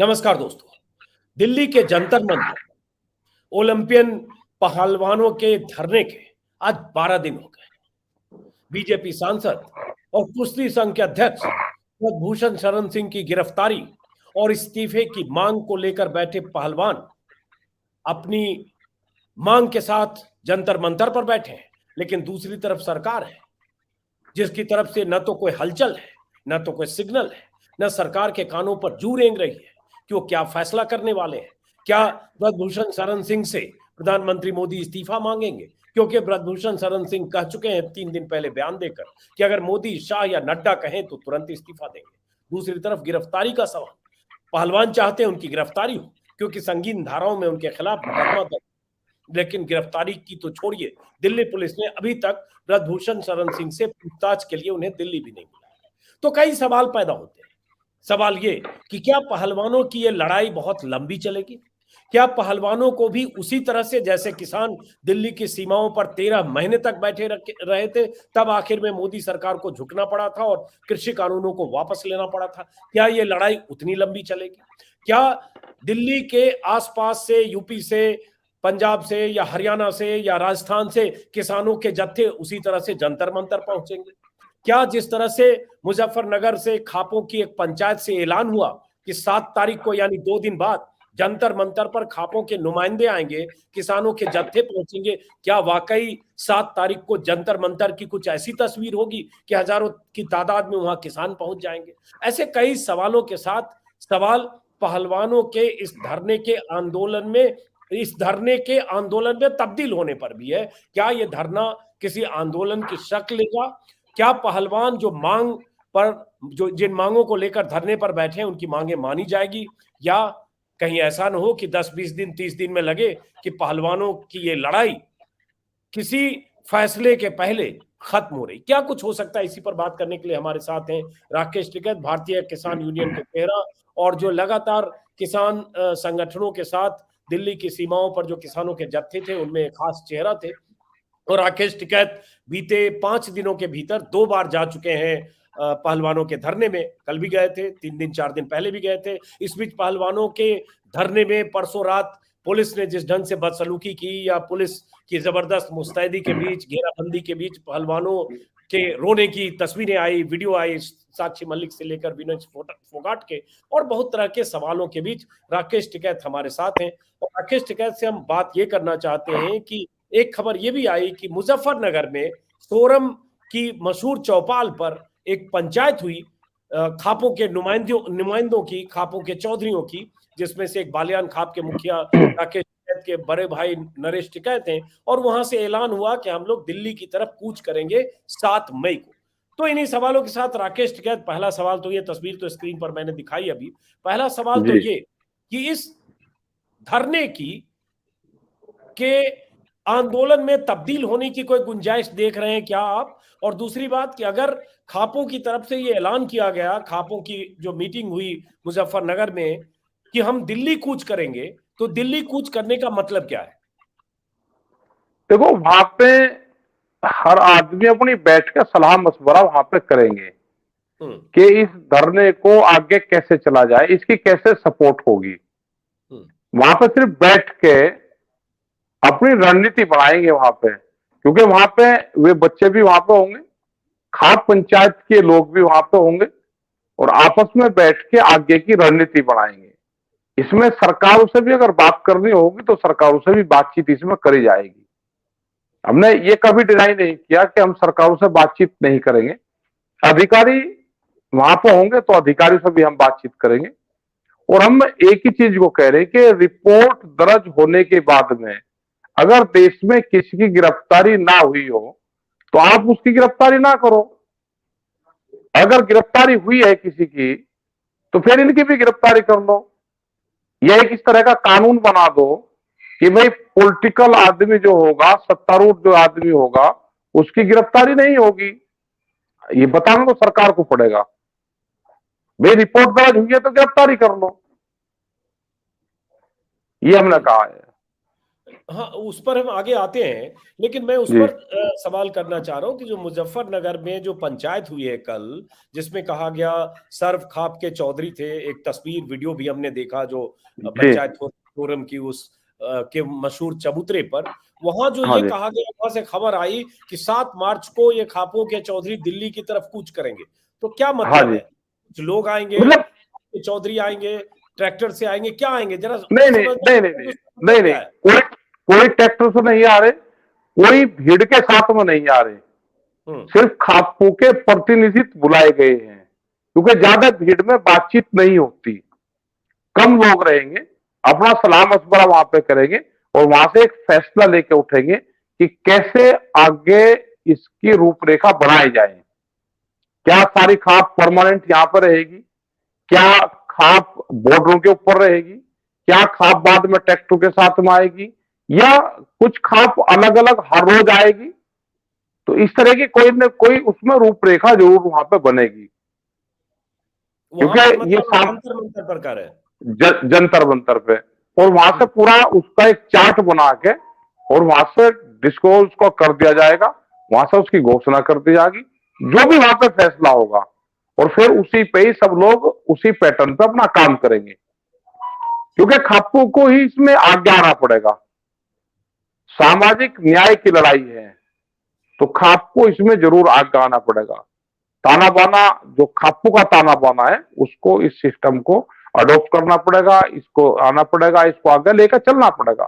नमस्कार दोस्तों। दिल्ली के जंतर मंतर ओलंपियन पहलवानों के धरने के आज 12 दिन हो गए। बीजेपी सांसद और कुश्ती संघ के अध्यक्ष ब्रजभूषण शरण सिंह की गिरफ्तारी और इस्तीफे की मांग को लेकर बैठे पहलवान अपनी मांग के साथ जंतर मंतर पर बैठे हैं, लेकिन दूसरी तरफ सरकार है जिसकी तरफ से न तो कोई हलचल है, न तो कोई सिग्नल है, न सरकार के कानों पर जू रेंग रही है कि वो क्या फैसला करने वाले हैं। क्या ब्रजभूषण शरण सिंह से प्रधानमंत्री मोदी इस्तीफा मांगेंगे? क्योंकि ब्रजभूषण शरण सिंह कह चुके हैं 3 दिन पहले बयान देकर कि अगर मोदी, शाह या नड्डा कहें तो तुरंत इस्तीफा देंगे। दूसरी तरफ गिरफ्तारी का सवाल, पहलवान चाहते हैं उनकी गिरफ्तारी हो क्योंकि संगीन धाराओं में उनके खिलाफ मुकदमा दर्ज, लेकिन गिरफ्तारी की तो छोड़िए, दिल्ली पुलिस ने अभी तक ब्रजभूषण शरण सिंह से पूछताछ के लिए उन्हें दिल्ली भी नहीं बुलाया। तो कई सवाल पैदा होते हैं। सवाल ये कि क्या पहलवानों की ये लड़ाई बहुत लंबी चलेगी? क्या पहलवानों को भी उसी तरह से जैसे किसान दिल्ली की सीमाओं पर 13 महीने तक बैठे रहे थे, तब आखिर में मोदी सरकार को झुकना पड़ा था और कृषि कानूनों को वापस लेना पड़ा था? क्या ये लड़ाई उतनी लंबी चलेगी? क्या दिल्ली के आसपास से, यूपी से, पंजाब से या हरियाणा से या राजस्थान से किसानों के जत्थे उसी तरह से जंतर मंतर पहुंचेंगे? क्या जिस तरह से मुजफ्फरनगर से खापों की एक पंचायत से ऐलान हुआ कि 7 तारीख को यानी 2 दिन बाद जंतर मंतर पर खापों के नुमाइंदे आएंगे, किसानों के जत्थे पहुंचेंगे, क्या वाकई 7 तारीख को जंतर मंतर की कुछ ऐसी तस्वीर होगी कि हजारों की तादाद में वहां किसान पहुंच जाएंगे? ऐसे कई सवालों के साथ सवाल पहलवानों के इस धरने के आंदोलन में तब्दील होने पर भी है। क्या यह धरना किसी आंदोलन की शक्ल लेगा? क्या पहलवान जो जिन मांगों को लेकर धरने पर बैठे हैं उनकी मांगे मानी जाएगी, या कहीं ऐसा न हो कि 10-20 दिन 30 दिन में लगे कि पहलवानों की ये लड़ाई किसी फैसले के पहले खत्म हो रही? क्या कुछ हो सकता है? इसी पर बात करने के लिए हमारे साथ हैं राकेश टिकैत, भारतीय किसान यूनियन के चेहरा और जो लगातार किसान संगठनों के साथ दिल्ली की सीमाओं पर जो किसानों के जत्थे थे उनमें खास चेहरा थे। और राकेश टिकैत बीते 5 दिनों के भीतर 2 बार जा चुके हैं पहलवानों के धरने में। कल भी गए थे, 3 दिन 4 दिन पहले भी गए थे। इस बीच पहलवानों के धरने में परसों रात पुलिस ने जिस ढंग से बदसलूकी की, या पुलिस की जबरदस्त मुस्तैदी के बीच, घेराबंदी के बीच पहलवानों के रोने की तस्वीरें आई, वीडियो आई, साक्षी मलिक से लेकर विनोद फोगाट के, और बहुत तरह के सवालों के बीच राकेश टिकैत हमारे साथ हैं। और राकेश टिकैत से हम बात ये करना चाहते हैं कि एक खबर ये भी आई कि मुजफ्फरनगर में सोरम की मशहूर चौपाल पर एक पंचायत हुई खापों के नुमाइंदों की, खापों के चौधरियों की, जिसमें से एक बालियान खाप के मुखिया राकेश टिकैत के बड़े भाई नरेश टिकैत हैं। और वहां से ऐलान हुआ कि हम लोग दिल्ली की तरफ कूच करेंगे 7 मई को। तो इन्हीं सवालों के साथ राकेश टिकैत, पहला सवाल तो ये, तस्वीर तो स्क्रीन पर मैंने दिखाई अभी, पहला सवाल तो ये कि इस धरने के आंदोलन में तब्दील होने की कोई गुंजाइश देख रहे हैं क्या आप? और दूसरी बात कि अगर खापों की तरफ से ये ऐलान किया गया, खापों की जो मीटिंग हुई मुजफ्फरनगर में कि हम दिल्ली कूच करेंगे, तो दिल्ली कूच करने का मतलब क्या है? देखो, वहां पे हर आदमी अपनी बैठ के सलाह मशवरा वहां पे करेंगे कि इस धरने को आगे कैसे चला जाए, इसकी कैसे सपोर्ट होगी। वहां पे सिर्फ बैठ के अपनी रणनीति बनाएंगे वहां पे, क्योंकि वहां पे वे बच्चे भी वहां पे होंगे, खाप पंचायत के लोग भी वहां पे होंगे, और आपस में बैठ के आगे की रणनीति बनाएंगे। इसमें सरकारों से भी अगर बात करनी होगी तो सरकारों से भी बातचीत इसमें करी जाएगी। हमने ये कभी डिनाई नहीं किया कि हम सरकारों से बातचीत नहीं करेंगे। अधिकारी वहां पर होंगे तो अधिकारी से भी हम बातचीत करेंगे। और हम एक ही चीज को कह रहे हैं कि रिपोर्ट दर्ज होने के बाद में अगर देश में किसी की गिरफ्तारी ना हुई हो तो आप उसकी गिरफ्तारी ना करो। अगर गिरफ्तारी हुई है किसी की तो फिर इनकी भी गिरफ्तारी कर लो। यह एक इस तरह का कानून बना दो कि भाई पॉलिटिकल आदमी जो होगा, सत्तारूढ़ जो आदमी होगा, उसकी गिरफ्तारी नहीं होगी। ये बताना तो सरकार को पड़ेगा। भाई रिपोर्ट दर्ज हुई है तो गिरफ्तारी कर लो, ये हमने कहा है। हाँ, उस पर हम आगे आते हैं, लेकिन मैं उस जी पर सवाल करना चाह रहा हूँ कि जो मुजफ्फरनगर में जो पंचायत हुई है कल, जिसमें कहा गया सर्व खाप के चौधरी थे, एक तस्वीर वीडियो भी हमने देखा जो जी। पंचायत फोरम की उस के मशहूर चबूतरे पर, वहां जो हाँ ये जी। कहा गया, वहां से खबर आई कि 7 मार्च को ये खापों के चौधरी दिल्ली की तरफ कूच करेंगे। तो क्या हाँ मतलब जी। है? कुछ लोग आएंगे, मतलब चौधरी आएंगे, ट्रैक्टर से आएंगे, क्या आएंगे? जरा नहीं नहीं समझ नहीं नहीं में नहीं उसका नहीं मतलब नहीं, क्या है? कोई कोई ट्रैक्टर से नहीं आ रहे, कोई भीड़ के साथ में नहीं आ रहे, हम्म। सिर्फ खापू के प्रतिनिधित्व बुलाए गए हैं, क्योंकि ज्यादा भीड़ में बातचीत नहीं होती, कम लोग रहेंगे, अपना सलाह मशवरा वहां पे करेंगे और वहां से एक फैसला लेके उठेंगे कि कैसे आगे इसकी रूपरेखा बनाई जाए। क्या सारी खाप परमानेंट यहां पर रहेगी, क्या खाप बॉर्डरों के ऊपर रहेगी, क्या खाप बाद में ट्रैक्टर के साथ में आएगी, या कुछ खाप अलग अलग हर रोज आएगी। तो इस तरह की कोई न कोई उसमें रूपरेखा जरूर वहां पे बनेगी, वहां पर क्योंकि ये मतलब साफ जंतर मंतर पर कर है। जंतर मंतर पे, और वहां से हम्म। पूरा उसका एक चार्ट बना के और वहां से डिस्क्लोज को कर दिया जाएगा, वहां से उसकी घोषणा कर दी जाएगी, जो भी वहां पे फैसला होगा, और फिर उसी पे ही सब लोग उसी पैटर्न पे अपना काम करेंगे, क्योंकि खाप्पू को ही इसमें आगे आना पड़ेगा। सामाजिक न्याय की लड़ाई है, तो खाप्पू इसमें जरूर आगे आना पड़ेगा। ताना बाना, जो खाप्पू का ताना बाना है, उसको इस सिस्टम को अडॉप्ट करना पड़ेगा, इसको आना पड़ेगा, इसको आगे लेकर चलना पड़ेगा।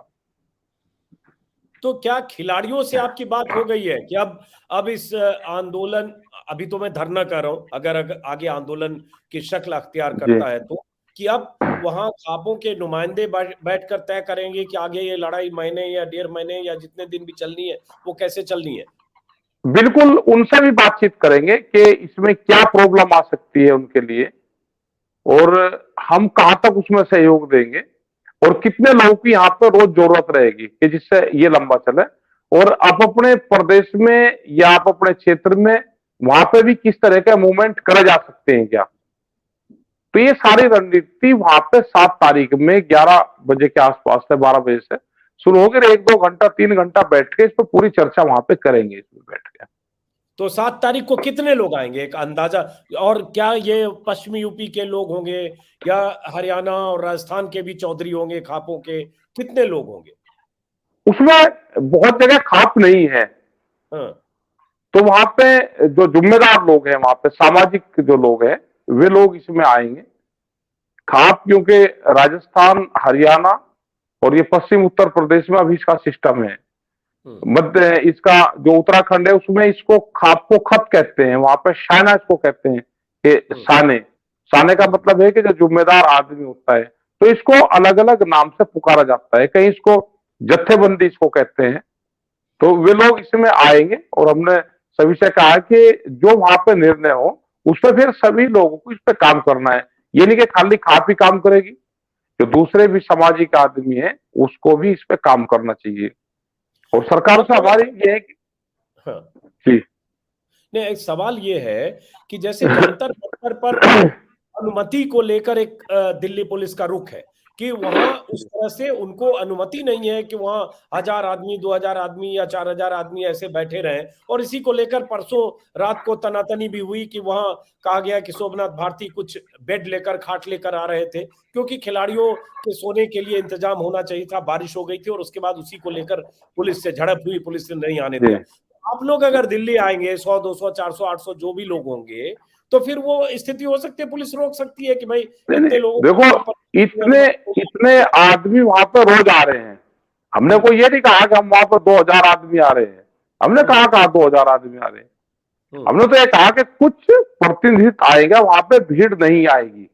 तो क्या खिलाड़ियों से आपकी बात हो गई है कि अब इस आंदोलन, अभी तो मैं धरना कर रहा हूं, अगर आगे आंदोलन की शक्ल अख्तियार जी। करता है तो, कि अब वहां खापों के नुमाइंदे बैठ कर तय करेंगे कि आगे ये लड़ाई महीने या 1.5 महीने या जितने दिन भी चलनी है वो कैसे चलनी है? बिल्कुल उनसे भी बातचीत करेंगे कि इसमें क्या प्रॉब्लम आ सकती है उनके लिए, और हम कहां तक उसमें सहयोग देंगे, और कितने लोगों की यहाँ पर रोज जरूरत रहेगी कि जिससे ये लंबा चले, और आप अपने प्रदेश में या आप अपने क्षेत्र में वहां पे भी किस तरह का मूवमेंट करे जा सकते हैं क्या। तो ये सारी रणनीति वहां पे 7 तारीख में 11 बजे के आसपास से 12 बजे से शुरू होगी, 1-2 घंटा 3 घंटा बैठ के इस पर पूरी चर्चा वहां पे करेंगे, इसमें बैठ के। तो 7 तारीख को कितने लोग आएंगे, एक अंदाजा? और क्या ये पश्चिमी यूपी के लोग होंगे या हरियाणा और राजस्थान के भी चौधरी होंगे खापों के? कितने लोग होंगे? उसमें बहुत जगह खाप नहीं है, हाँ। तो वहां पे जो जिम्मेदार लोग हैं, वहां पे सामाजिक जो लोग हैं, वे लोग इसमें आएंगे। खाप क्योंकि राजस्थान, हरियाणा और ये पश्चिम उत्तर प्रदेश में अभी इसका सिस्टम है, मध्य इसका जो उत्तराखंड है उसमें इसको खाप को खत कहते हैं, वहां पे शाना इसको कहते हैं कि साने। साने का मतलब है कि जो जिम्मेदार आदमी होता है, तो इसको अलग अलग नाम से पुकारा जाता है, कहीं इसको जत्थेबंदी इसको कहते हैं। तो वे लोग इसमें आएंगे, और हमने सभी से कहा कि जो वहां पे निर्णय हो उस पर फिर सभी लोगों को इस पे काम करना है। ये नहीं कि खाली खाप ही काम करेगी, जो दूसरे भी सामाजिक आदमी है उसको भी इस पे काम करना चाहिए, और सरकार से मतलब हमारी ये है कि हाँ, जी। नहीं, एक सवाल ये है कि जैसे जंतर मंतर पर अनुमति को लेकर एक दिल्ली पुलिस का रुख है कि वहां उस तरह से उनको अनुमति नहीं है कि वहां 1,000 आदमी, 2,000 आदमी या 4,000 आदमी ऐसे बैठे रहे। और इसी को लेकर परसों रात को तनातनी भी हुई कि वहां कहा गया कि शोभनाथ भारती कुछ बेड लेकर, खाट लेकर आ रहे थे, क्योंकि खिलाड़ियों के सोने के लिए इंतजाम होना चाहिए था। बारिश हो गई थी और उसके बाद उसी को लेकर पुलिस से झड़प हुई, पुलिस ने नहीं आने जी। दिया। आप लोग अगर दिल्ली आएंगे, 100, 200, 400, 800 जो भी लोग होंगे, तो फिर वो स्थिति हो सकती है, पुलिस रोक सकती है कि भाई नहीं नहीं, इतने लोगों देखो को इतने इतने आदमी वहां पर रोज आ रहे हैं, हमने कोई ये नहीं कहा कि हम वहां पर 2,000 आदमी आ रहे हैं, हमने कहा 2,000 आदमी आ रहे हैं, हमने तो ये कहा कि कुछ प्रतिनिधित्व आएगा, वहां पे भीड़ नहीं आएगी।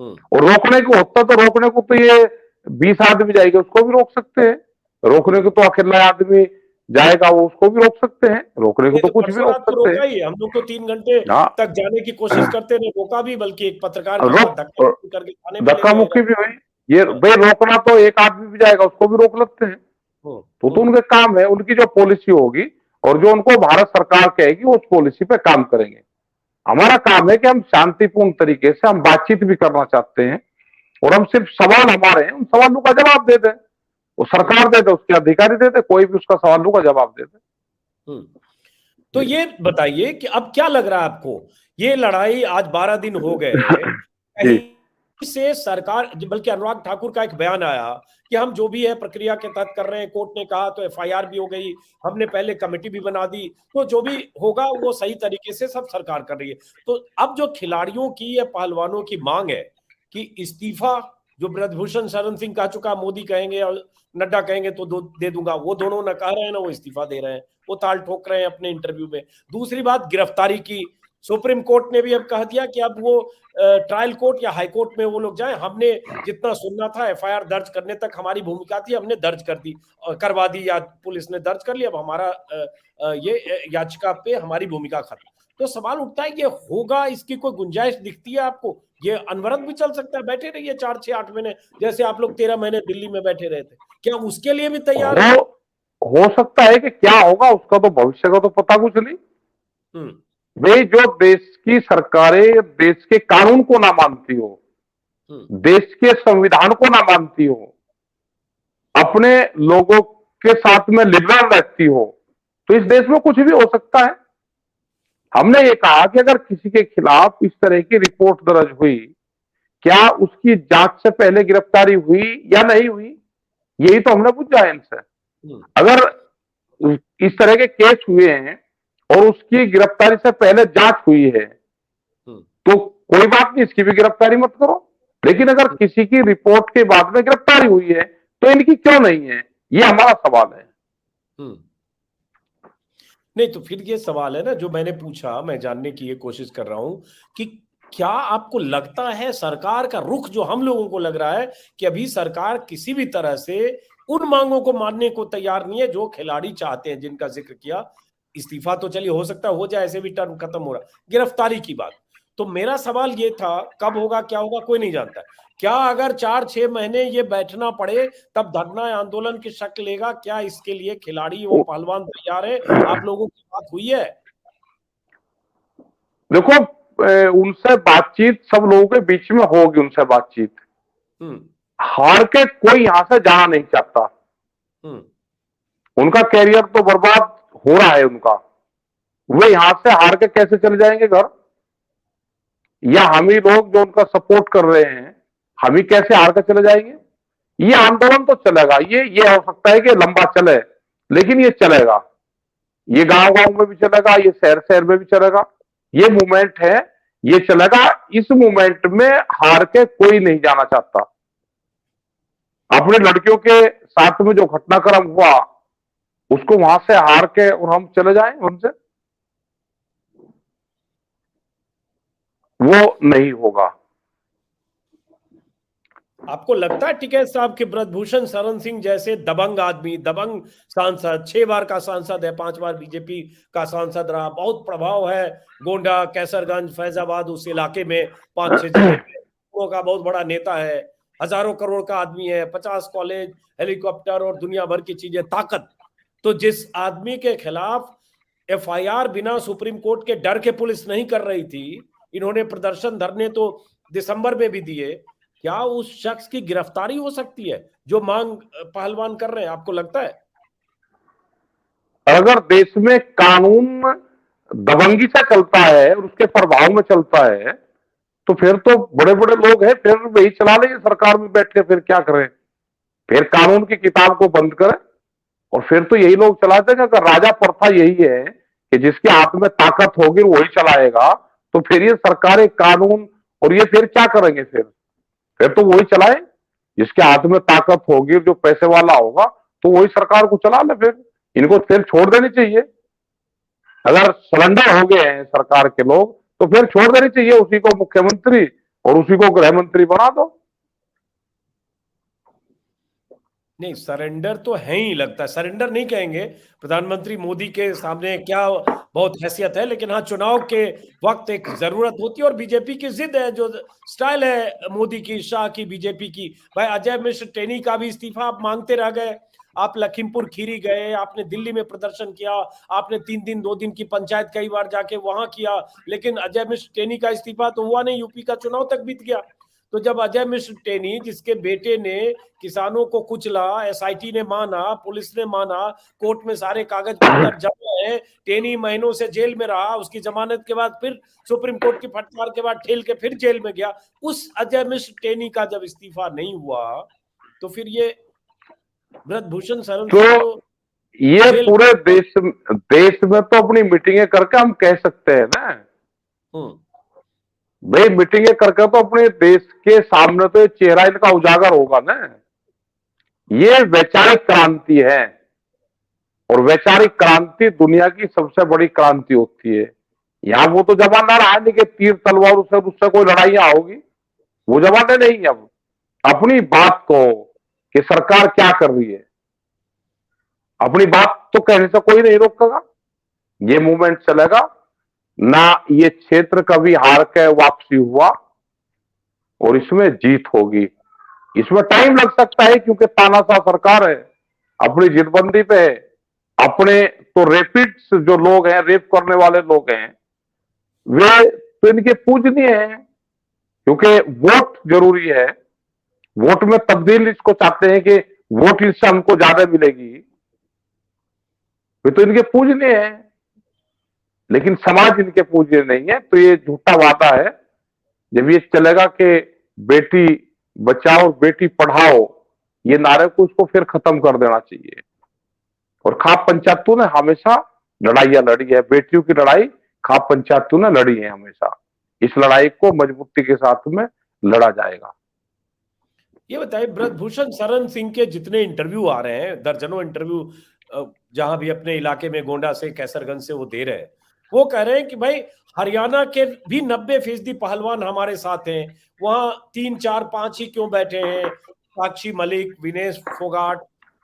और रोकने को होता तो रोकने को तो ये 20 आदमी जाएंगे उसको भी रोक सकते हैं, रोकने को तो अकेला आदमी जाएगा वो उसको भी रोक सकते हैं, रोकने को ये तो तो कुछ भी परसों रोक रात को सकते हैं। रोका ही, हम लोग तो 3 घंटे हाँ, तक जाने की कोशिश करते रहे, रोका भी, बल्कि एक पत्रकार के साथ धक्का रोक करके थाने में ले धक्का गए। मुक्की भी हुई, ये हाँ। भाई रोकना तो एक आदमी भी जाएगा उसको भी रोक लेते हैं, तो उनके काम है, उनकी जो पॉलिसी होगी और जो उनको भारत सरकार कहेगी वो उस पॉलिसी पे काम करेंगे। हमारा काम है कि हम शांतिपूर्ण तरीके से हम बातचीत भी करना चाहते हैं, और हम सिर्फ सवाल हमारे हैं, उन सवालों का जवाब दे दें। वो सरकार देते, उसके अधिकारी देते, कोई भी उसका सवाल का जवाब देते। तो ये बताइए कि अब क्या लग रहा है आपको, ये लड़ाई आज 12 दिन हो गए, कहीं से सरकार, बल्कि अनुराग ठाकुर का एक बयान आया कि हम जो भी है प्रक्रिया के तहत कर रहे हैं, कोर्ट ने कहा तो एफआईआर भी हो गई, हमने पहले कमेटी भी बना दी, तो जो भी होगा वो सही तरीके से सब सरकार कर रही है। तो अब जो खिलाड़ियों की या पहलवानों की मांग है कि इस्तीफा, जो ब्रजभूषण शरण सिंह कह चुका, मोदी कहेंगे और नड्डा कहेंगे तो दे दूंगा, वो दोनों ना कह रहे हैं ना वो इस्तीफा दे रहे हैं, वो ताल ठोक रहे हैं अपने इंटरव्यू में। दूसरी बात गिरफ्तारी की, सुप्रीम कोर्ट ने भी अब कह दिया कि अब वो ट्रायल कोर्ट या हाई कोर्ट में वो लोग जाएं, हमने जितना सुनना था एफआईआर दर्ज करने तक हमारी भूमिका थी, हमने दर्ज कर दी, करवा दी, या पुलिस ने दर्ज कर लिया, अब हमारा ये याचिका पे हमारी भूमिका खत्म। तो सवाल उठता है ये होगा, इसकी कोई गुंजाइश दिखती है आपको? ये अनवरत भी चल सकता है, बैठे रहिए 4, 6, 8 महीने, जैसे आप लोग 13 महीने दिल्ली में बैठे रहे थे, क्या उसके लिए भी तैयार है? हो सकता है कि क्या होगा उसका तो भविष्य का तो पता कुछ नहीं। वे जो देश की सरकारें देश के कानून को ना मानती हो, देश के संविधान को ना मानती हो, अपने लोगों के साथ में लिबरल रहती हो, तो इस देश में कुछ भी हो सकता है। हमने ये कहा कि अगर किसी के खिलाफ इस तरह की रिपोर्ट दर्ज हुई, क्या उसकी जांच से पहले गिरफ्तारी हुई या नहीं हुई, यही तो हमने पूछा है इनसे। अगर इस तरह के केस हुए हैं और उसकी गिरफ्तारी से पहले जांच हुई है तो कोई बात नहीं, इसकी भी गिरफ्तारी मत करो। लेकिन अगर किसी की रिपोर्ट के बाद में गिरफ्तारी हुई है तो इनकी क्यों नहीं है, ये हमारा सवाल है। नहीं, तो फिर ये सवाल है ना जो मैंने पूछा, मैं जानने की ये कोशिश कर रहा हूं कि क्या आपको लगता है सरकार का रुख, जो हम लोगों को लग रहा है कि अभी सरकार किसी भी तरह से उन मांगों को मानने को तैयार नहीं है जो खिलाड़ी चाहते हैं, जिनका जिक्र किया, इस्तीफा तो चलिए हो सकता है हो जाए, ऐसे भी टर्म खत्म हो रहा, गिरफ्तारी की बात। तो मेरा सवाल ये था, कब होगा क्या होगा कोई नहीं जानता, क्या अगर 4-6 महीने ये बैठना पड़े तब धरना आंदोलन की शक्ल लेगा? क्या इसके लिए खिलाड़ी और पहलवान तैयार है? आप लोगों की बात हुई है? देखो, उनसे बातचीत सब लोगों के बीच में होगी, उनसे बातचीत। हार के कोई यहां से जाना नहीं चाहता। उनका कैरियर तो बर्बाद हो रहा है उनका, वे यहां से हार के कैसे चले जाएंगे घर, या हम ही लोग जो उनका सपोर्ट कर रहे हैं हम ही कैसे हार के चले जाएंगे? ये आंदोलन तो चलेगा, ये हो सकता है कि लंबा चले, लेकिन ये चलेगा, ये गांव गांव में भी चलेगा, ये शहर शहर में भी चलेगा, ये मूवमेंट है, ये चलेगा। इस मूवमेंट में हार के कोई नहीं जाना चाहता। अपने लड़कियों के साथ में जो घटनाक्रम हुआ उसको वहां से हार के और हम चले जाएं उनसे, वो नहीं होगा। आपको लगता है टिकैत साहब कि ब्रजभूषण शरण सिंह जैसे दबंग आदमी, दबंग सांसद, 6 बार का सांसद है, 5 बार बीजेपी का सांसद रहा, बहुत प्रभाव है गोंडा, कैसरगंज, फैजाबाद, उस इलाके में 5-6 जिले का बहुत बड़ा नेता है, हजारों करोड़ का आदमी है, 50 कॉलेज, हेलीकॉप्टर और दुनिया भर की चीजें, ताकत। तो जिस आदमी के खिलाफ एफआईआर बिना सुप्रीम कोर्ट के डर के पुलिस नहीं कर रही थी, इन्होंने प्रदर्शन धरने तो दिसंबर में भी दिए, क्या उस शख्स की गिरफ्तारी हो सकती है जो मांग पहलवान कर रहे हैं? आपको लगता है? अगर देश में कानून दबंगी से चलता है और उसके प्रभाव में चलता है तो फिर तो बड़े बड़े लोग हैं, फिर वही चला लेंगे सरकार में बैठ के, फिर क्या करें? फिर कानून की किताब को बंद करें और फिर तो यही लोग चला देंगे। अगर राजा प्रथा यही है कि जिसके हाथ में ताकत होगी वही चलाएगा, तो फिर ये सरकारें, कानून और ये फिर क्या करेंगे? फिर तो वही चलाए, जिसके हाथ में ताकत होगी, जो पैसे वाला होगा तो वही सरकार को चला ले। फिर इनको फिर छोड़ देनी चाहिए। अगर सरेंडर हो गए हैं सरकार के लोग तो फिर छोड़ देनी चाहिए, उसी को मुख्यमंत्री और उसी को गृह मंत्री बना दो। नहीं, सरेंडर तो है ही, लगता है सरेंडर नहीं कहेंगे, प्रधानमंत्री मोदी के सामने क्या बहुत हैसियत है, लेकिन हाँ चुनाव के वक्त एक जरूरत होती है और बीजेपी की जिद है, जो स्टाइल है मोदी की, शाह की, बीजेपी की। भाई अजय मिश्र टेनी का भी इस्तीफा आप मांगते रह गए, आप लखीमपुर खीरी गए, आपने दिल्ली में प्रदर्शन किया, आपने 3 दिन 2 दिन की पंचायत कई बार जाके वहां किया, लेकिन अजय मिश्र टेनी का इस्तीफा तो हुआ नहीं, यूपी का चुनाव तक बीत गया। तो जब अजय मिश्र टेनी, जिसके बेटे ने किसानों को कुचला, एसआईटी ने माना, पुलिस ने माना, कोर्ट में सारे कागज पत्तर जमा है, टेनी महीनों से जेल में रहा, उसकी जमानत के बाद फिर सुप्रीम कोर्ट की फटकार के बाद ठेल के फिर जेल में गया, उस अजय मिश्र टेनी का जब इस्तीफा नहीं हुआ तो फिर ये ब्रजभूषण शरण सिंह तो ये पूरे देश में तो अपनी मीटिंगें करके हम कह सकते हैं ना भाई, मीटिंगें करके तो अपने देश के सामने तो चेहरा इनका उजागर होगा ना। ये वैचारिक क्रांति है, और वैचारिक क्रांति दुनिया की सबसे बड़ी क्रांति होती है। यहाँ वो तो जमाना रहा नहीं कि तीर तलवार उससे कोई लड़ाइयां होगी, वो जमाने नहीं है। अब अपनी बात को कि सरकार क्या कर रही है, अपनी बात तो कहने से कोई नहीं रोकेगा। ये मूवमेंट चलेगा ना, ये क्षेत्र कभी हार के वापसी हुआ, और इसमें जीत होगी। इसमें टाइम लग सकता है क्योंकि तानाशाह सरकार है, अपनी जिदबंदी पे है। अपने तो रेपिड्स जो लोग हैं, रेप करने वाले लोग हैं, वे तो इनके पूजनीय हैं, क्योंकि वोट जरूरी है। वोट में तब्दील इसको चाहते हैं कि वोट इससे हमको ज्यादा मिलेगी, वे तो इनके पूजनीय हैं, लेकिन समाज इनके पूजनीय नहीं है। तो ये झूठा वादा है। जब ये चलेगा कि बेटी बचाओ बेटी पढ़ाओ, ये नारे को उसको फिर खत्म कर देना चाहिए। और खाप पंचायतों ने हमेशा लड़ाइयां लड़ी है, बेटियों की लड़ाई खाप पंचायतों ने लड़ी है हमेशा। इस लड़ाई को मजबूती के साथ में लड़ा जाएगा। ये बताइए, ब्रजभूषण शरण सिंह के जितने इंटरव्यू आ रहे हैं, दर्जनों इंटरव्यू जहां भी अपने इलाके में गोंडा से, कैसरगंज से वो दे रहे हैं, वो कह रहे हैं कि भाई हरियाणा के भी 90% पहलवान हमारे साथ हैं, वहां 3, 4, 5 ही क्यों बैठे हैं? साक्षी मलिक, विनेश फोगाट,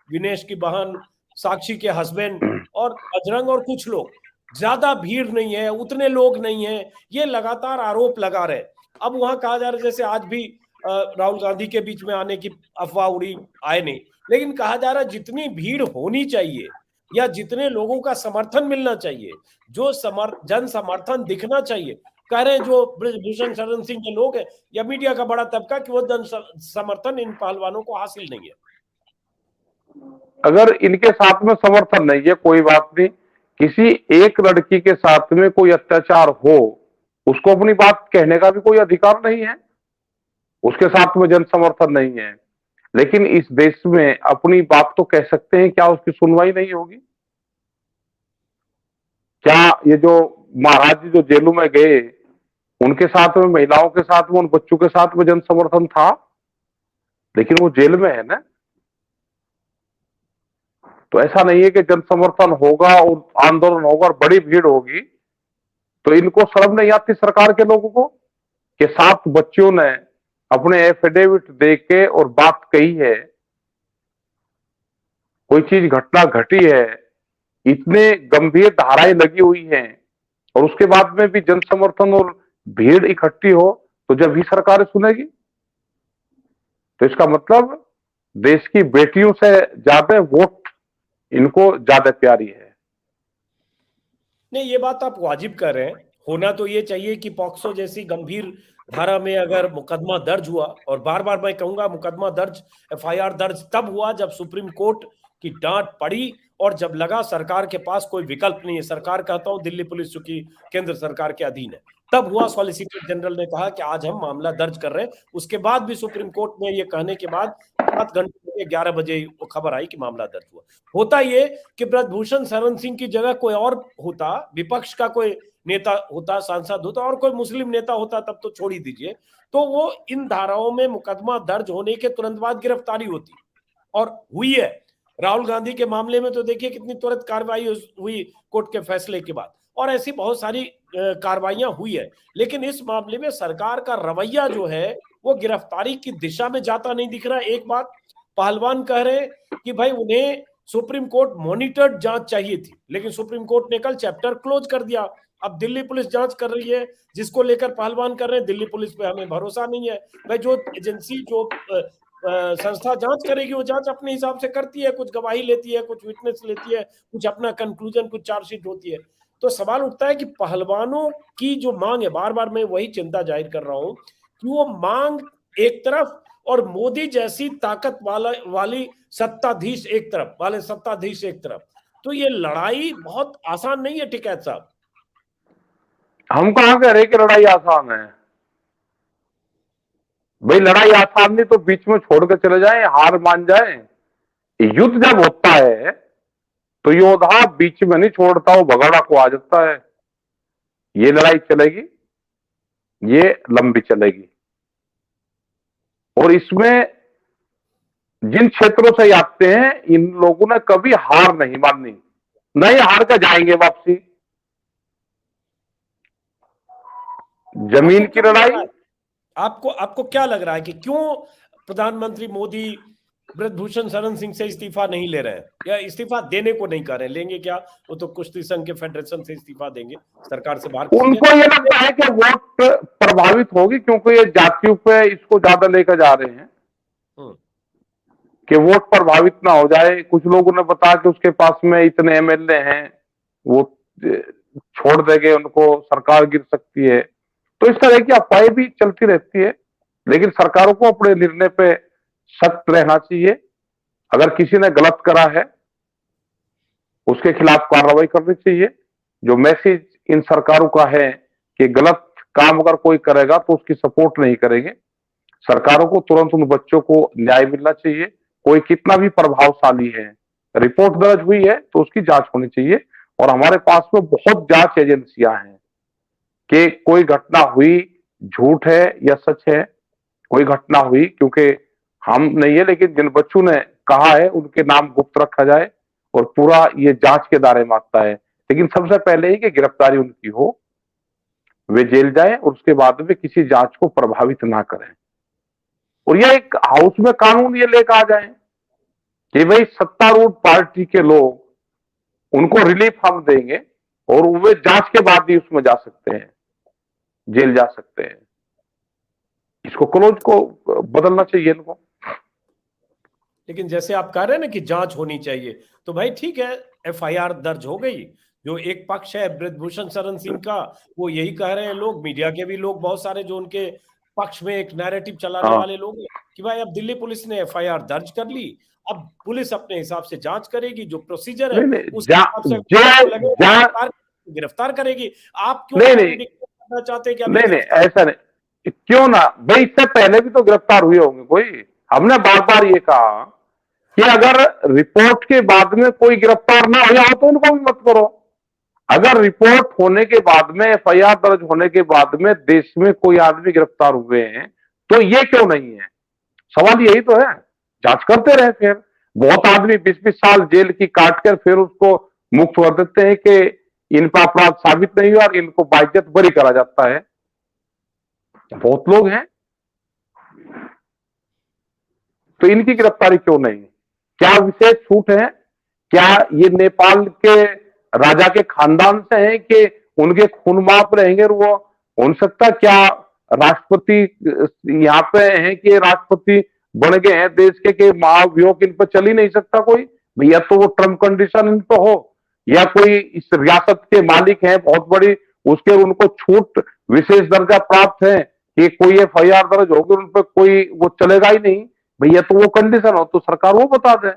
विनेश की बहन, साक्षी के हस्बैंड और बजरंग और कुछ लोग, ज्यादा भीड़ नहीं है, उतने लोग नहीं है, ये लगातार आरोप लगा रहे। अब वहां कहा जा रहा है, जैसे आज भी राहुल गांधी के बीच में आने की अफवाह उड़ी, आए नहीं, लेकिन कहा जा रहा है जितनी भीड़ होनी चाहिए या जितने लोगों का समर्थन मिलना चाहिए, जो जन समर्थन दिखना चाहिए, कह रहे हैं जो ब्रजभूषण शरण सिंह के लोग हैं या मीडिया का बड़ा तबका, कि वो जन समर्थन इन पहलवानों को हासिल नहीं है। अगर इनके साथ में समर्थन नहीं है, कोई बात नहीं, किसी एक लड़की के साथ में कोई अत्याचार हो, उसको अपनी बात कहने का भी कोई अधिकार नहीं है, उसके साथ में जन समर्थन नहीं है। लेकिन इस देश में अपनी बात तो कह सकते हैं, क्या उसकी सुनवाई नहीं होगी? क्या ये जो महाराज जी जो जेलों में गए, उनके साथ में, महिलाओं के साथ में, उन बच्चों के साथ में जन समर्थन था? लेकिन वो जेल में है ना। तो ऐसा नहीं है कि जन समर्थन होगा और आंदोलन होगा और बड़ी भीड़ होगी तो इनको शर्म नहीं आती सरकार के लोगों को कि 7 बच्चियों ने अपने एफिडेविट दे के और बात कही है, कोई चीज घटना घटी है, इतने गंभीर धाराएं लगी हुई हैं, और उसके बाद में भी जन समर्थन और भीड़ इकट्ठी हो तो जब ही सरकार सुनेगी। तो इसका मतलब देश की बेटियों से ज्यादा वोट इनको ज्यादा प्यारी है। नहीं, ये बात आप वाजिब कर रहे हैं। होना तो ये चाहिए कि पॉक्सो जैसी गंभीर धारा में अगर मुकदमा दर्ज हुआ, और बार बार मैं कहूंगा मुकदमा दर्ज, एफआईआर दर्ज तब हुआ जब सुप्रीम कोर्ट की डांट पड़ी और जब लगा सरकार के पास कोई विकल्प नहीं है। सरकार, कहता हूं दिल्ली पुलिस चूंकि केंद्र सरकार के अधीन है, तब हुआ। सॉलिसिटर जनरल ने कहा कि आज हम मामला दर्ज कर रहे हैं। उसके बाद भी सुप्रीम कोर्ट में ये कहने के बाद 7 घंटे 11 बजे वो खबर आई कि मामला दर्ज हुआ। होता ये कि ब्रजभूषण शरण सिंह की जगह कोई और होता, विपक्ष का कोई नेता होता, सांसद होता, और कोई मुस्लिम नेता होता, तब तो छोड़ ही दीजिए, तो वो इन धाराओं में मुकदमा दर्ज होने के तुरंत बाद गिरफ्तारी होती, और हुई है। राहुल गांधी के मामले में तो देखिए कितनी तुरंत कार्रवाई हुई कोर्ट के फैसले के बाद, और ऐसी बहुत सारी कार्रवाइयां हुई है। लेकिन इस मामले में सरकार का रवैया जो है वो गिरफ्तारी की दिशा में जाता नहीं दिख रहा। एक बात पहलवान कह रहे हैं कि भाई उन्हें सुप्रीम कोर्ट मॉनिटर्ड जांच चाहिए थी, लेकिन सुप्रीम कोर्ट ने कल चैप्टर क्लोज कर दिया। अब दिल्ली पुलिस जांच कर रही है, जिसको लेकर पहलवान कर रहे हैं दिल्ली पुलिस पे हमें भरोसा नहीं है। भाई जो एजेंसी, जो संस्था जांच करेगी वो जांच अपने हिसाब से करती है, कुछ गवाही लेती है, कुछ विटनेस लेती है, कुछ अपना कंक्लूजन, कुछ चार्जशीट होती है। तो सवाल उठता है कि पहलवानों की जो मांग है, बार बार मैं वही चिंता जाहिर कर रहा हूं कि वो मांग एक तरफ और मोदी जैसी ताकत वाली सत्ताधीश एक तरफ, तो ये लड़ाई बहुत आसान नहीं है टिकैत साहब। हम कहां कह रहे कि लड़ाई आसान है भाई, लड़ाई आसान नहीं तो बीच में छोड़ के चले जाएं, हार मान जाएं। युद्ध जब होता है तो योद्धा बीच में नहीं छोड़ता, वो भगोड़ा को आ जाता है। ये लड़ाई चलेगी, ये लंबी चलेगी, और इसमें जिन क्षेत्रों से आते हैं इन लोगों ने कभी हार नहीं माननी, नहीं हार कर जाएंगे वापसी। जमीन की लड़ाई। आपको क्या लग रहा है कि क्यों प्रधानमंत्री मोदी ब्रजभूषण शरण सिंह से इस्तीफा नहीं ले रहे हैं, या इस्तीफा देने को नहीं कर रहे हैं? लेंगे क्या? वो तो कुश्ती संघ के फेडरेशन से इस्तीफा देंगे, सरकार से बाहर। उनको ये लगता है कि वोट प्रभावित होगी, क्योंकि ये जातियों पे इसको ज्यादा लेकर जा रहे हैं कि वोट प्रभावित ना हो जाए। कुछ लोगों ने बताया कि उसके पास में इतने एमएलए हैं, वो छोड़ देंगे उनको, सरकार गिर सकती है। तो इस तरह की अफवाहें भी चलती रहती है, लेकिन सरकारों को अपने निर्णय पे सख्त रहना चाहिए। अगर किसी ने गलत करा है उसके खिलाफ कार्रवाई करनी चाहिए। जो मैसेज इन सरकारों का है कि गलत काम अगर कोई करेगा तो उसकी सपोर्ट नहीं करेंगे। सरकारों को तुरंत उन बच्चों को न्याय मिलना चाहिए। कोई कितना भी प्रभावशाली है, रिपोर्ट दर्ज हुई है तो उसकी जांच होनी चाहिए। और हमारे पास में बहुत जांच एजेंसियां हैं कि कोई घटना हुई, झूठ है या सच है, कोई घटना हुई, क्योंकि हम नहीं है लेकिन जिन बच्चों ने कहा है उनके नाम गुप्त रखा जाए और पूरा ये जांच के दायरे में आता है। लेकिन सबसे पहले ही कि गिरफ्तारी उनकी हो, वे जेल जाए और उसके बाद में किसी जांच को प्रभावित ना करें। और यह एक हाउस में कानून ये लेकर आ जाए कि भाई सत्तारूढ़ पार्टी के लोग, उनको रिलीफ हम देंगे और वे जांच के बाद ही उसमें जा सकते हैं, जेल जा सकते हैं। इसको क्लोज को बदलना चाहिए इनको। लेकिन जैसे आप कह रहे हैं ना कि जांच होनी चाहिए, तो भाई ठीक है, एफआईआर दर्ज हो गई। जो एक पक्ष है ब्रजभूषण शरण सिंह का, वो यही कह रहे हैं, लोग मीडिया के भी लोग बहुत सारे जो उनके पक्ष में एक नैरेटिव चलाने वाले लोग हैं कि भाई अब दिल्ली पुलिस ने एफआईआर दर्ज कर ली, अब पुलिस अपने हिसाब से जांच करेगी, जो प्रोसीजर है उस हिसाब से गिरफ्तार करेगी। आप क्यों करना चाहते हैं? नहीं, ऐसा नहीं, क्यों ना भाई, इससे पहले भी तो गिरफ्तार हुए होंगे कोई। हमने बार बार ये कहा कि अगर रिपोर्ट के बाद में कोई गिरफ्तार ना हुआ तो उनको भी मत करो। अगर रिपोर्ट होने के बाद में, एफआईआर दर्ज होने के बाद में देश में कोई आदमी गिरफ्तार हुए हैं तो ये क्यों नहीं है? सवाल यही तो है। जांच करते रहे। फिर बहुत आदमी 20-20 साल जेल की काट कर फिर उसको मुक्त कर देते हैं कि इनका अपराध साबित नहीं हुआ और इनको बाइज्जत बरी करा जाता है। बहुत लोग हैं, तो इनकी गिरफ्तारी क्यों नहीं? क्या विशेष छूट है? क्या ये नेपाल के राजा के खानदान से है कि उनके खून माफ रहेंगे? वो हो सकता, क्या राष्ट्रपति यहाँ पे है कि राष्ट्रपति बन गए हैं देश के महाभियोग इन पर चल ही नहीं सकता कोई? भैया तो वो ट्रम्प कंडीशन इन पर हो, या कोई इस रियासत के मालिक हैं बहुत बड़ी, उसके उनको छूट विशेष दर्जा प्राप्त है कि कोई एफआईआर दर्ज होगी उन पर कोई वो चलेगा ही नहीं। भैया तो वो कंडीशन हो तो सरकार वो बता दे।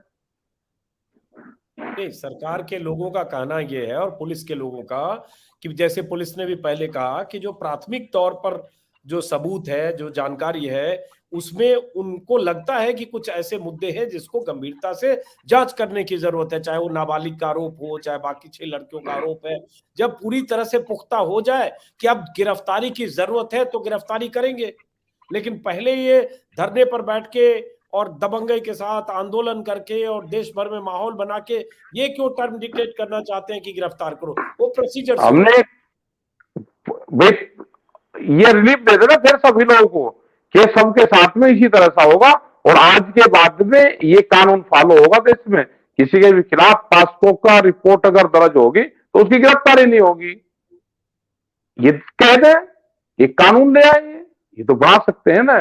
नहीं, सरकार के लोगों का कहना यह है और पुलिस के लोगों का कि जैसे पुलिस ने भी पहले कहा कि जो प्राथमिक तौर पर जो सबूत है, जो जानकारी है, उसमें उनको लगता है कि कुछ ऐसे मुद्दे हैं जिसको गंभीरता से जांच करने की जरूरत है, चाहे वो नाबालिग का आरोप हो, चाहे बाकी 6 लड़कियों का आरोप है। जब पूरी तरह से पुख्ता हो जाए कि अब गिरफ्तारी की जरूरत है तो गिरफ्तारी करेंगे। लेकिन पहले ये धरने पर बैठ के और दबंगई के साथ आंदोलन करके और देश भर में माहौल बना के ये क्यों टर्म डिक्टेट करना चाहते हैं कि गिरफ्तार करो? वो प्रोसीजर हमने ये रिलीफ दे देना फिर सभी लोगों को कि सबके साथ में इसी तरह सा होगा, और आज के बाद में ये कानून फॉलो होगा देश में। किसी के भी खिलाफ पासपोर्ट का रिपोर्ट अगर दर्ज होगी तो उसकी गिरफ्तारी नहीं होगी। ये कह दें, ये कानून ले आए, ये तो बना सकते हैं ना,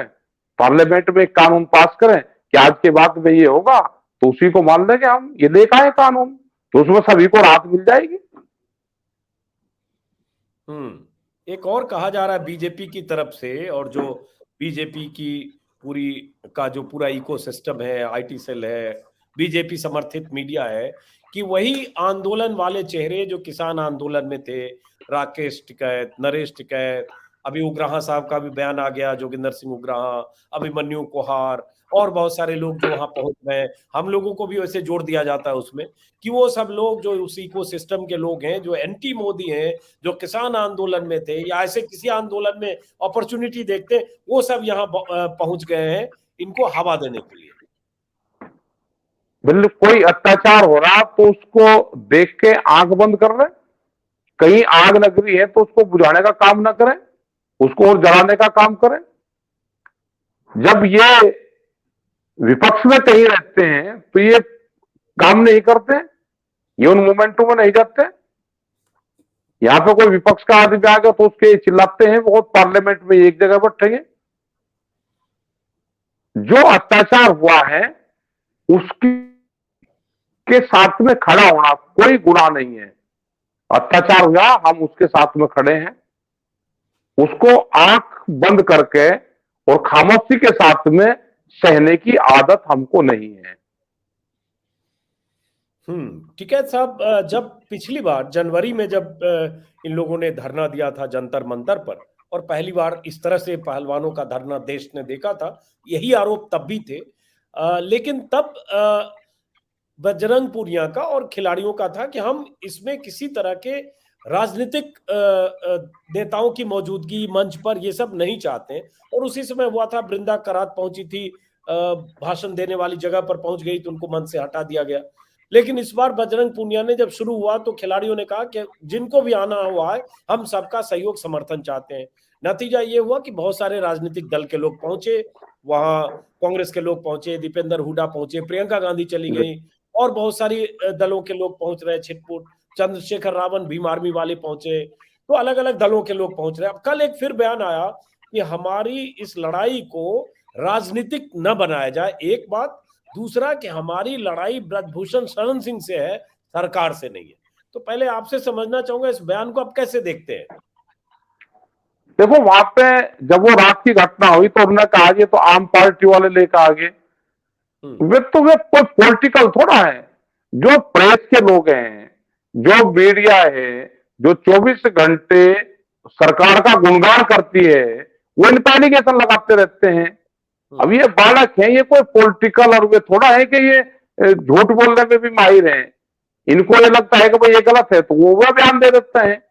पार्लियामेंट में कानून पास करें कि आज के बाद में ये होगा तो उसी को मान लेंगे हम। ये लेकर आए कानून तो उसमें सभी को राहत मिल जाएगी। एक और कहा जा रहा है बीजेपी की तरफ से, और जो बीजेपी की पूरी का जो पूरा इकोसिस्टम है, आईटी सेल है, बीजेपी समर्थित मीडिया है, कि वही आंदोलन वाले चेहरे जो किसान आंदोलन में थे, राकेश टिकैत, नरेश टिकैत, अभी उग्राहा साहब का भी बयान आ गया, जोगिंदर सिंह उग्राहा, अभिमन्यु कोहार और बहुत सारे लोग जो वहां पहुंच गए, हम लोगों को भी वैसे जोड़ दिया जाता है उसमें, कि वो सब लोग जो उस इकोसिस्टम के लोग हैं, जो एंटी मोदी हैं, जो किसान आंदोलन में थे या ऐसे किसी आंदोलन में अपॉर्चुनिटी देखते, वो सब यहाँ पहुंच गए हैं इनको हवा देने के लिए। बिल्कुल, कोई अत्याचार हो रहा तो उसको देख के आंख बंद कर रहे, कहीं आग लग रही है तो उसको बुझाने का काम ना करें, उसको और जलाने का काम करें। जब ये विपक्ष में कहीं रहते हैं तो ये काम नहीं करते, ये उन मोमेंटों में नहीं जाते। यहां पे कोई विपक्ष का आदमी आ गया तो उसके चिल्लाते हैं, बहुत पार्लियामेंट में एक जगह बैठेंगे। जो अत्याचार हुआ है उसकी के साथ में खड़ा होना कोई गुनाह नहीं है। अत्याचार हुआ, हम उसके साथ में खड़े हैं, उसको आंख बंद करके और खामोशी के साथ में सहने की आदत हमको नहीं है। ठीक है साहब, जब पिछली बार जनवरी में जब इन लोगों ने धरना दिया था जंतर मंतर पर, और पहली बार इस तरह से पहलवानों का धरना देश ने देखा था, यही आरोप तब भी थे, लेकिन तब बजरंग पूनिया का और खिलाड़ियों का था कि हम इसमें किसी तरह के राजनीतिक नेताओं की मौजूदगी मंच पर ये सब नहीं चाहते। और उसी समय हुआ था, बृंदा करात पहुंची थी, भाषण देने वाली जगह पर पहुंच गई तो उनको मंच से हटा दिया गया। लेकिन इस बार बजरंग पूनिया ने जब शुरू हुआ तो खिलाड़ियों ने कहा कि जिनको भी आना हुआ है हम सबका सहयोग समर्थन चाहते हैं। नतीजा ये हुआ कि बहुत सारे राजनीतिक दल के लोग पहुंचे वहां, कांग्रेस के लोग पहुंचे, दीपेंद्र हुड्डा पहुंचे, प्रियंका गांधी चली गई और बहुत सारी दलों के लोग पहुंच रहे, छिटपुट चंद्रशेखर रावण भीम आर्मी वाले पहुंचे, तो अलग अलग दलों के लोग पहुंच रहे। अब कल एक फिर बयान आया कि हमारी इस लड़ाई को राजनीतिक न बनाया जाए, एक बात, दूसरा कि हमारी लड़ाई ब्रजभूषण शरण सिंह से है, सरकार से नहीं है। तो पहले आपसे समझना चाहूंगा इस बयान को आप कैसे देखते हैं? देखो, वहां पे जब वो रात की घटना हुई तो उन्होंने कहा ये तो आम पार्टी वाले लेकर आगे, वे कोई पॉलिटिकल थोड़ा है। जो प्रेस के लोग हैं, जो मीडिया है, जो 24 घंटे सरकार का गुणगान करती है, वो इन पर एलिगेशन लगाते रहते हैं। अब ये बालक है, ये कोई पॉलिटिकल और वे थोड़ा है कि ये झूठ बोलने में भी माहिर है। इनको ये लगता है कि भाई ये गलत है तो वो बयान दे देते हैं।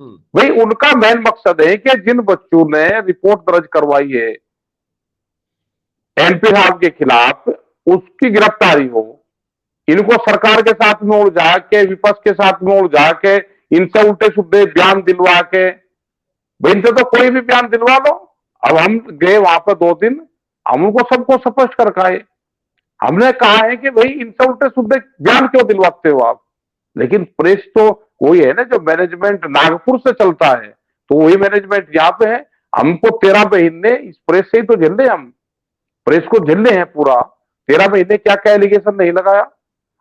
भाई उनका मेन मकसद है कि जिन बच्चों ने रिपोर्ट दर्ज करवाई है एमपी साहब के खिलाफ, उसकी गिरफ्तारी हो। इनको सरकार के साथ में उलझा के, विपक्ष के साथ में उलझा के, इनसे उल्टे सुल्टे बयान दिलवा के, भाई इनसे तो कोई भी बयान दिलवा लो। अब हम गए वहां पर 2 दिन, हम उनको सबको स्पष्ट कर खाए, हमने कहा है कि भाई इनसे उल्टे सुल्टे बयान क्यों दिलवाते हो आप। लेकिन प्रेस तो वही है ना, जो मैनेजमेंट नागपुर से चलता है तो वही मैनेजमेंट यहाँ पे है। हमको 13 महीने इस प्रेस से ही तो झेले, हम प्रेस को झेले हैं पूरा। 13 महीने क्या क्या एलिगेशन नहीं लगाया।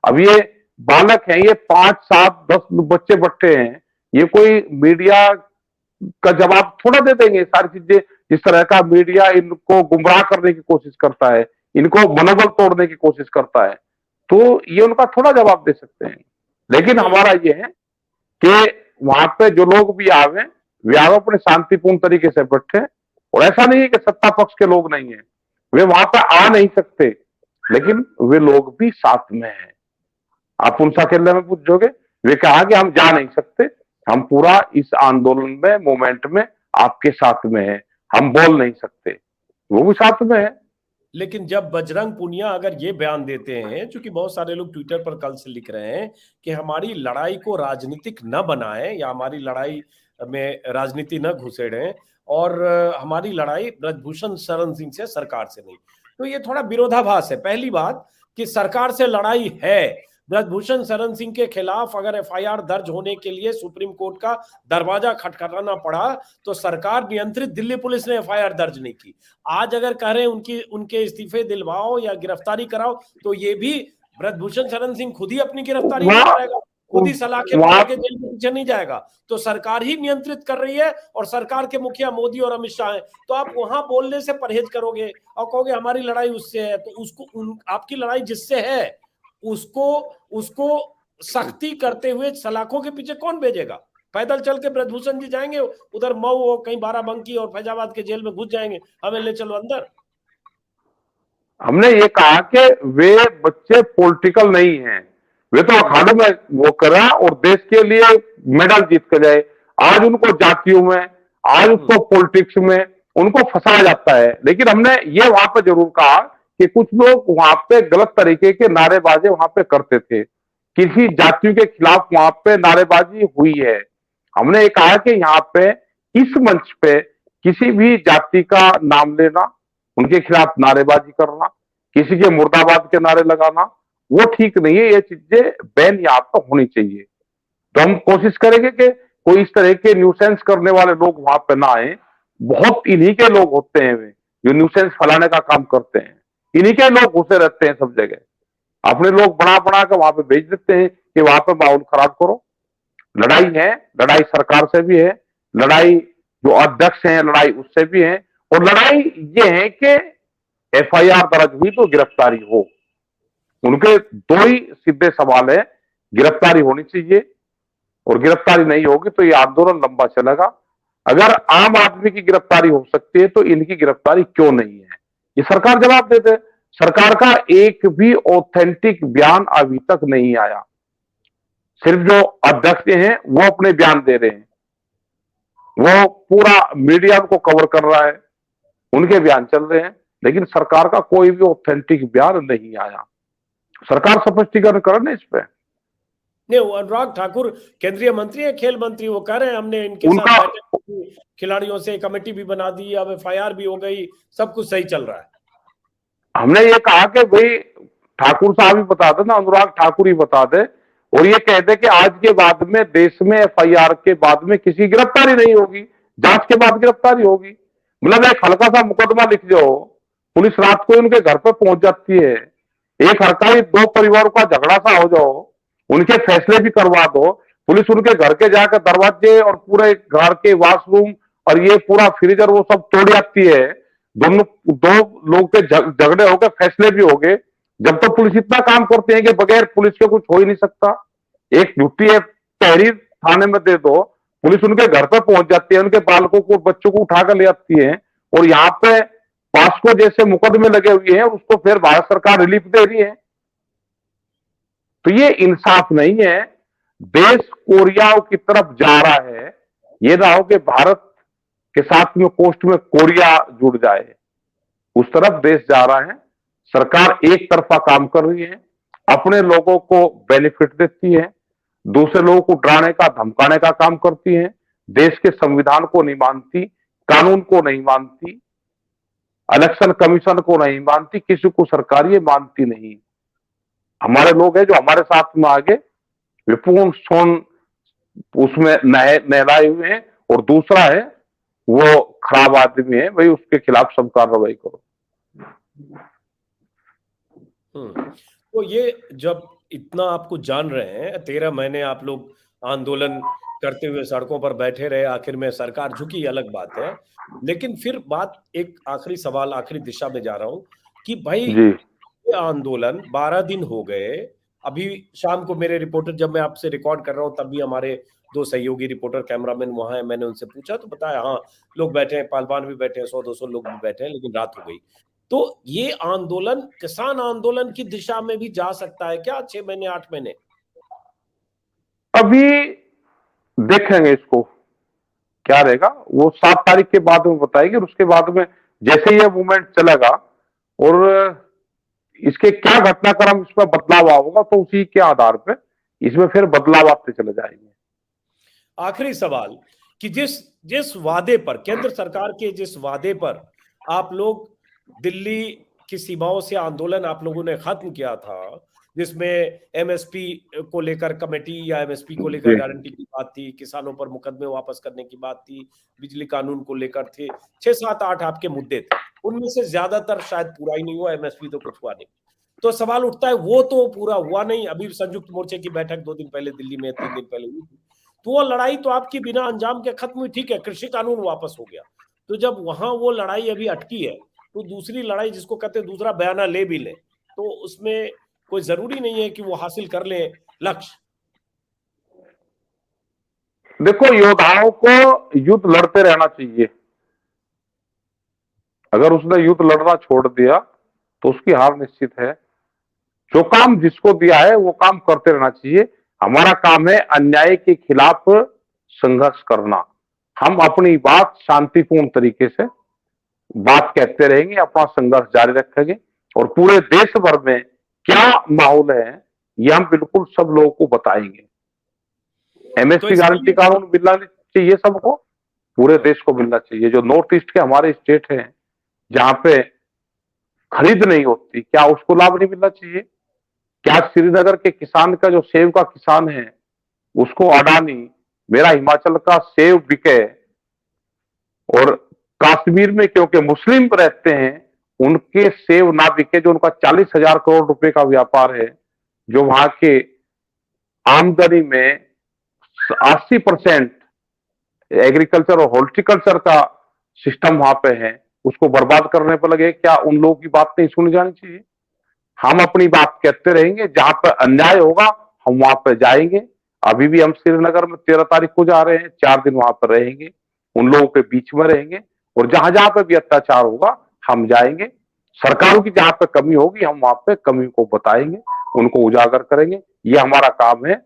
अब ये बालक हैं, ये 5, 7, 10 बच्चे बट्टे हैं, ये कोई मीडिया का जवाब थोड़ा दे देंगे। सारी चीजें, जिस तरह का मीडिया इनको गुमराह करने की कोशिश करता है, इनको मनोबल तोड़ने की कोशिश करता है, तो ये उनका थोड़ा जवाब दे सकते हैं। लेकिन हमारा ये है कि वहां पे जो लोग भी आवे, वे आवे अपने शांतिपूर्ण तरीके से बैठे। और ऐसा नहीं है कि सत्ता पक्ष के लोग नहीं है, वे वहां पे आ नहीं सकते, लेकिन वे लोग भी साथ में हैं। आप उनसा खेलने में पूछोगे, वे कहा कि हम जा नहीं सकते, हम पूरा इस आंदोलन में, मोमेंट में आपके साथ में है, हम बोल नहीं सकते, वो भी साथ में है। लेकिन जब बजरंग पूनिया अगर ये बयान देते हैं, क्योंकि बहुत सारे लोग ट्विटर पर कल से लिख रहे हैं कि हमारी लड़ाई को राजनीतिक न बनाएं या हमारी लड़ाई में राजनीति न घुसेड़ें और हमारी लड़ाई ब्रजभूषण शरण सिंह से, सरकार से नहीं, तो ये थोड़ा विरोधाभास है। पहली बात कि सरकार से लड़ाई है, ब्रजभूषण शरण सिंह के खिलाफ अगर एफआईआर दर्ज होने के लिए सुप्रीम कोर्ट का दरवाजा खटखटाना पड़ा तो सरकार नियंत्रित दिल्ली पुलिस ने एफआईआर दर्ज नहीं की। आज अगर कह रहे हैं उनके इस्तीफे दिलवाओ या गिरफ्तारी कराओ, तो ये भी ब्रजभूषण शरण सिंह खुद ही अपनी गिरफ्तारी कराएगा। खुद ही सलाखें पकड़ के जेल के पीछे नहीं जाएगा, तो सरकार ही नियंत्रित कर रही है और सरकार के मुखिया मोदी और अमित शाह है। तो आप वहां बोलने से परहेज करोगे और कहोगे हमारी लड़ाई उससे है, तो उसको आपकी लड़ाई जिससे है उसको सख्ती करते हुए सलाखों के पीछे कौन भेजेगा? पैदल चल के ब्रजभूषण जी जाएंगे उधर मऊ और कहीं बाराबंकी और फैजाबाद के जेल में घुस जाएंगे, हमें ले चलो अंदर? हमने ये कहा कि वे बच्चे पॉलिटिकल नहीं हैं, वे तो अखाड़े में वो कर रहा और देश के लिए मेडल जीत कर जाए। आज उनको जातियों में, आज उसको पॉलिटिक्स में उनको फंसाया जाता है। लेकिन हमने ये वहां पे जरूर कहा कि कुछ लोग वहां पे गलत तरीके के नारेबाजी वहां पे करते थे, किसी जातियों के खिलाफ वहां पे नारेबाजी हुई है। हमने ये कहा कि यहाँ पे इस मंच पे किसी भी जाति का नाम लेना, उनके खिलाफ नारेबाजी करना, किसी के मुर्दाबाद के नारे लगाना, वो ठीक नहीं है। ये चीजें बैन यहाँ पर होनी चाहिए। तो हम कोशिश करेंगे कि कोई इस तरह के न्यूसेंस करने वाले लोग वहां पे ना आए। बहुत इन्हीं के लोग होते हैं वे जो न्यूसेंस फैलाने का काम करते हैं, इन्हीं के लोग घुसे रहते हैं सब जगह। अपने लोग बना बना के वहां पे भेज देते हैं कि वहां पे माहौल खराब करो। लड़ाई है, लड़ाई सरकार से भी है, लड़ाई जो अध्यक्ष हैं लड़ाई उससे भी है, और लड़ाई ये है कि एफआईआर दर्ज हुई तो गिरफ्तारी हो। उनके दो ही सीधे सवाल है, गिरफ्तारी होनी चाहिए और गिरफ्तारी नहीं होगी तो ये आंदोलन लंबा चलेगा। अगर आम आदमी की गिरफ्तारी हो सकती है तो इनकी गिरफ्तारी क्यों नहीं है, ये सरकार जवाब दे दे। सरकार का एक भी ऑथेंटिक बयान अभी तक नहीं आया, सिर्फ जो अध्यक्ष हैं वो अपने बयान दे रहे हैं, वो पूरा मीडिया को कवर कर रहा है, उनके बयान चल रहे हैं, लेकिन सरकार का कोई भी ऑथेंटिक बयान नहीं आया। सरकार स्पष्टीकरण करे ना इस पे। नहीं, अनुराग ठाकुर केंद्रीय मंत्री है, खेल मंत्री, वो कह रहे हैं हमने इनके साथ बैठक की, खिलाड़ियों से कमेटी भी बना दी, अब एफआईआर भी हो गई, सब कुछ सही चल रहा है। हमने ये कहा कि भाई ठाकुर साहब ही बता दे ना, अनुराग ठाकुर ही बता दे, और ये कह दे कि आज के बाद में देश में एफआईआर के बाद में किसी गिरफ्तारी नहीं होगी, जांच के बाद गिरफ्तारी होगी। मतलब एक हल्का सा मुकदमा लिख जाओ, पुलिस रात को उनके घर पर पहुंच जाती है, एक हल्का ही दो परिवारों का झगड़ा सा हो जाओ, उनके फैसले भी करवा दो, पुलिस उनके घर के जाकर दरवाजे और पूरे घर के वॉशरूम और ये पूरा फ्रीजर वो सब तोड़ जाती है, दोनों दो लोग के झगड़े हो गए, फैसले भी हो गए। जब तक पुलिस इतना काम करते हैं कि बगैर पुलिस के कुछ हो ही नहीं सकता। एक झूठी है तहरीर थाने में दे दो, पुलिस उनके घर पर पहुंच जाती है, उनके बालकों को बच्चों को उठाकर ले आती है, और यहाँ पे पास्को जैसे मुकदमे लगे हुए हैं, उसको फिर भारत सरकार रिलीफ दे रही है। तो ये इंसाफ नहीं है। देश कोरिया की तरफ जा रहा है, ये ना हो कि भारत के साथ में कोस्ट में कोरिया जुड़ जाए, उस तरफ देश जा रहा है। सरकार एक तरफा काम कर रही है, अपने लोगों को बेनिफिट देती है, दूसरे लोगों को डराने का धमकाने का काम करती है, देश के संविधान को नहीं मानती, कानून को नहीं मानती, इलेक्शन कमीशन को नहीं मानती, किसी को सरकार ये मानती नहीं। हमारे लोग हैं जो हमारे साथ में आगे विपुल सोन उसमें नहलाए हुए हैं, और दूसरा है वो खराब आदमी है, भाई उसके खिलाफ सब कार्रवाई करो। तो ये जब इतना आपको जान रहे हैं, 13 महीने आप लोग आंदोलन करते हुए सड़कों पर बैठे रहे, आखिर में सरकार झुकी, अलग बात है। लेकिन फिर बात एक आखिरी सवाल, आखिरी दिशा में जा रहा हूं कि भाई ये आंदोलन 12 दिन हो गए। अभी शाम को मेरे रिपोर्टर, जब मैं आपसे रिकॉर्ड कर रहा हूं तब भी हमारे 2 सहयोगी रिपोर्टर कैमरामैन वहां है, मैंने उनसे पूछा तो बताया हाँ लोग बैठे हैं, पहलवान भी बैठे हैं, 100-200 लोग भी बैठे हैं, लेकिन रात हो गई। तो ये आंदोलन किसान आंदोलन की दिशा में भी जा सकता है क्या 6 महीने 8 महीने? अभी देखेंगे इसको क्या रहेगा, वो 7 तारीख के बाद में बताएगी, और उसके बाद में जैसे ये मूवमेंट चलेगा और इसके क्या घटनाक्रम इसमें बदलाव होगा तो उसी के आधार पे इसमें फिर बदलाव आते चले जाएंगे। आखिरी सवाल कि जिस वादे पर, केंद्र सरकार के जिस वादे पर आप लोग दिल्ली की सीमाओं से आंदोलन आप लोगों ने खत्म किया था, जिसमें एमएसपी को लेकर कमेटी या एमएसपी को लेकर गारंटी की बात थी, किसानों पर मुकदमे वापस करने की बात थी, बिजली कानून को लेकर थे, 6, 7, 8 आपके मुद्दे थे, उनमें से ज्यादातर शायद पूरा ही नहीं हुआ, एमएसपी तो कुछ हुआ नहीं। तो सवाल उठता है वो तो पूरा हुआ नहीं। अभी संयुक्त मोर्चे की बैठक 2 दिन पहले दिल्ली में, 3 दिन पहले हुई थी, तो वो लड़ाई तो आपकी बिना अंजाम के खत्म हुई। ठीक है, कृषि कानून वापस हो गया, तो जब वहां वो लड़ाई अभी अटकी है, तो दूसरी लड़ाई जिसको कहते हैं दूसरा बयाना ले भी ले, तो उसमें कोई जरूरी नहीं है कि वो हासिल कर ले लक्ष्य। देखो, योद्धाओं को युद्ध लड़ते रहना चाहिए। अगर उसने युद्ध लड़ना छोड़ दिया तो उसकी हार निश्चित है। जो काम जिसको दिया है वो काम करते रहना चाहिए। हमारा काम है अन्याय के खिलाफ संघर्ष करना। हम अपनी बात शांतिपूर्ण तरीके से बात कहते रहेंगे, अपना संघर्ष जारी रखेंगे, और पूरे देश भर में क्या माहौल है ये हम बिल्कुल सब लोगों को बताएंगे। एमएसपी गारंटी कानून मिलना चाहिए सबको, पूरे देश को मिलना चाहिए। जो नॉर्थ ईस्ट के हमारे स्टेट हैं जहां पे खरीद नहीं होती, क्या उसको लाभ नहीं मिलना चाहिए? क्या श्रीनगर के किसान का, जो सेब का किसान है, उसको अडानी, मेरा हिमाचल का सेब बिके, और कश्मीर में क्योंकि मुस्लिम रहते हैं उनके सेब ना बिके, जो उनका 40,000 करोड़ रुपए का व्यापार है, जो वहां के आमदनी में 80% एग्रीकल्चर और हॉर्टिकल्चर का सिस्टम वहां पे है, उसको बर्बाद करने पर लगे। क्या उन लोगों की बात नहीं सुनी जानी चाहिए? हम अपनी बात कहते रहेंगे, जहां पर अन्याय होगा हम वहां पर जाएंगे। अभी भी हम श्रीनगर में 13 तारीख को जा रहे हैं, 4 दिन वहां पर रहेंगे, उन लोगों के बीच में रहेंगे, और जहां जहां पर भी अत्याचार होगा हम जाएंगे। सरकारों की जहां पर कमी होगी हम वहां पे कमी को बताएंगे, उनको उजागर करेंगे। ये हमारा काम है।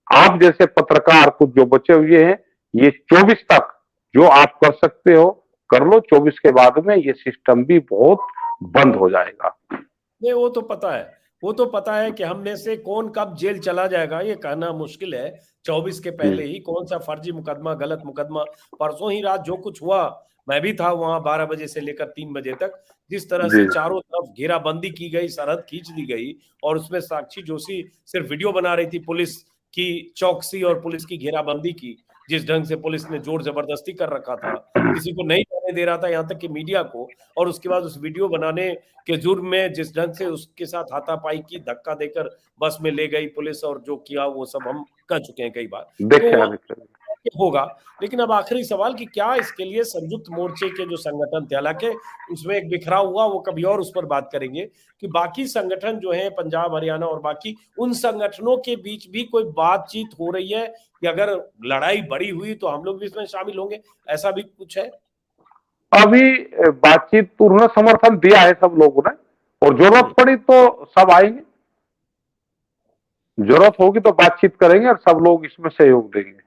आप जैसे पत्रकार कुछ जो बचे हुए हैं, ये 24 तक जो आप कर सकते हो कर लो। 24 के बाद में ये सिस्टम भी बहुत बंद हो जाएगा। नहीं, वो तो पता है, वो तो पता है कि हम में से कौन कब जेल चला जाएगा ये कहना मुश्किल है। 24 के पहले ही कौन सा फर्जी मुकदमा, गलत मुकदमा। परसों ही रात जो कुछ हुआ, मैं भी था वहां 12 बजे से लेकर 3 बजे तक, जिस तरह से जी चारों तरफ घेराबंदी की गई, सरहद खींच दी गई, और उसमें साक्षी जोशी सिर्फ वीडियो बना रही थी पुलिस की चौकसी और पुलिस की घेराबंदी की, जिस ढंग से पुलिस ने जोर जबरदस्ती कर रखा था, किसी को नहीं जाने दे रहा था, यहाँ तक कि मीडिया को। और उसके बाद उस वीडियो बनाने के जुर्म में जिस ढंग से उसके साथ हाथापाई की, धक्का देकर बस में ले गई पुलिस, और जो किया वो सब हम कर चुके हैं कई बार। तो होगा, लेकिन अब आखिरी सवाल कि क्या इसके लिए संयुक्त मोर्चे के जो संगठन थे, हालांकि उसमें एक बिखराव हुआ, वो कभी और उस पर बात करेंगे, कि बाकी संगठन जो है पंजाब, हरियाणा और बाकी, उन संगठनों के बीच भी कोई बातचीत हो रही है कि अगर लड़ाई बड़ी हुई तो हम लोग भी इसमें शामिल होंगे, ऐसा भी कुछ है? अभी बातचीत पूर्ण समर्थन दिया है सब लोगों ने, और जरूरत पड़ी तो सब आएंगे, जरूरत होगी तो बातचीत करेंगे और सब लोग इसमें सहयोग देंगे।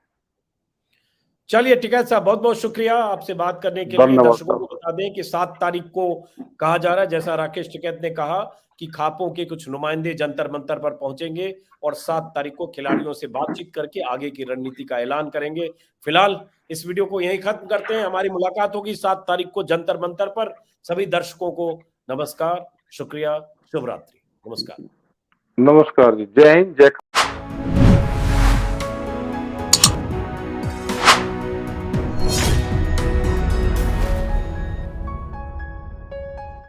चलिए टिकैत साहब, बहुत बहुत शुक्रिया आपसे बात करने के लिए। दर्शकों को बता दें कि 7 तारीख को कहा जा रहा है, जैसा राकेश टिकैत ने कहा, कि खापों के कुछ नुमाइंदे जंतर मंतर पर पहुंचेंगे और 7 तारीख को खिलाड़ियों से बातचीत करके आगे की रणनीति का ऐलान करेंगे। फिलहाल इस वीडियो को यहीं खत्म करते हैं। हमारी मुलाकात होगी 7 तारीख को जंतर मंतर पर। सभी दर्शकों को नमस्कार, शुक्रिया, शुभ रात्रि, नमस्कार। नमस्कार जी, जय हिंद, जय